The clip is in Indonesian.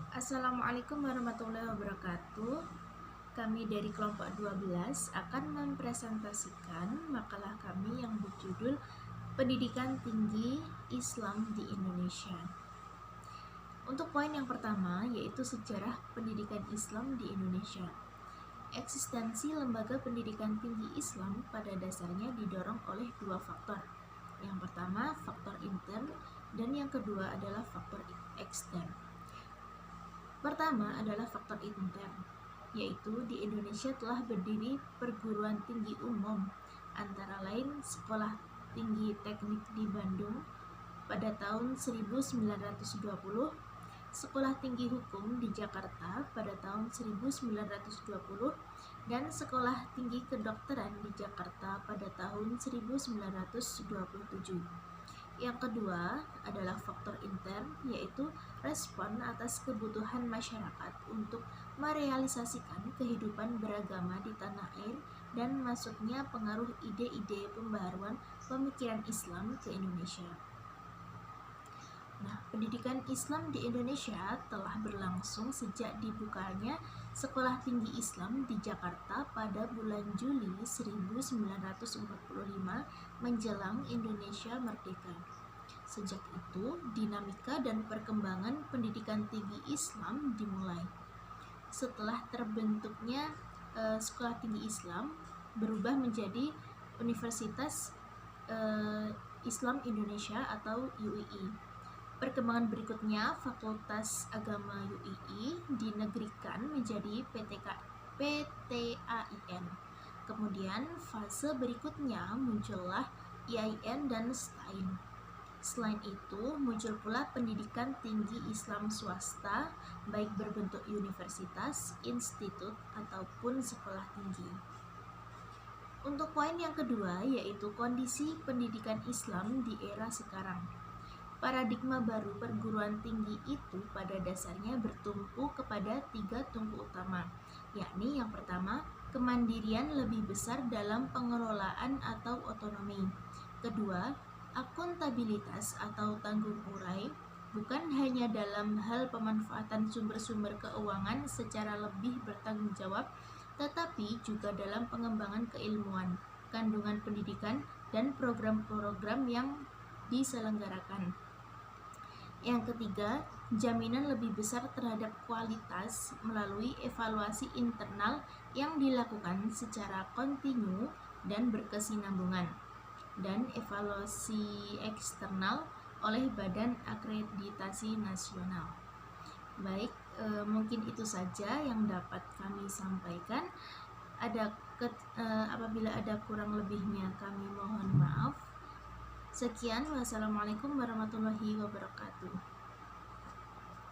Assalamualaikum warahmatullahi wabarakatuh. Kami dari kelompok 12 akan mempresentasikan makalah kami yang berjudul Pendidikan Tinggi Islam di Indonesia. Untuk poin yang pertama yaitu sejarah pendidikan Islam di Indonesia. Eksistensi lembaga pendidikan tinggi Islam pada dasarnya didorong oleh dua faktor. Yang pertama faktor intern dan yang kedua adalah faktor ekstern. Pertama adalah faktor intern, yaitu di Indonesia telah berdiri perguruan tinggi umum, antara lain Sekolah Tinggi Teknik di Bandung pada tahun 1920, Sekolah Tinggi Hukum di Jakarta pada tahun 1920, dan Sekolah Tinggi Kedokteran di Jakarta pada tahun 1927. Yang kedua adalah faktor intern, yaitu respon atas kebutuhan masyarakat untuk merealisasikan kehidupan beragama di tanah air dan masuknya pengaruh ide-ide pembaharuan pemikiran Islam ke Indonesia. Nah, pendidikan Islam di Indonesia telah berlangsung sejak dibukanya Sekolah Tinggi Islam di Jakarta pada bulan Juli 1945 menjelang Indonesia merdeka. Sejak itu, dinamika dan perkembangan pendidikan tinggi Islam dimulai. Setelah terbentuknya Sekolah Tinggi Islam berubah menjadi Universitas Islam Indonesia atau UII. Perkembangan berikutnya, Fakultas Agama UII dinegrikan menjadi PTAIN. Kemudian fase berikutnya muncullah IAIN dan STAIN. Selain itu, muncul pula pendidikan tinggi Islam swasta, baik berbentuk universitas, institut, ataupun sekolah tinggi. Untuk poin yang kedua, yaitu kondisi pendidikan Islam di era sekarang. Paradigma baru perguruan tinggi itu pada dasarnya bertumpu kepada tiga tungku utama, yakni yang pertama, kemandirian lebih besar dalam pengelolaan atau otonomi. Kedua, akuntabilitas atau tanggung urai, bukan hanya dalam hal pemanfaatan sumber-sumber keuangan secara lebih bertanggung jawab, tetapi juga dalam pengembangan keilmuan, kandungan pendidikan, dan program-program yang diselenggarakan. Yang ketiga, jaminan lebih besar terhadap kualitas melalui evaluasi internal yang dilakukan secara kontinu dan berkesinambungan, dan evaluasi eksternal oleh Badan Akreditasi Nasional. Baik, mungkin itu saja yang dapat kami sampaikan. Apabila ada kurang lebihnya kami mohon maaf. Sekian, wassalamualaikum warahmatullahi wabarakatuh.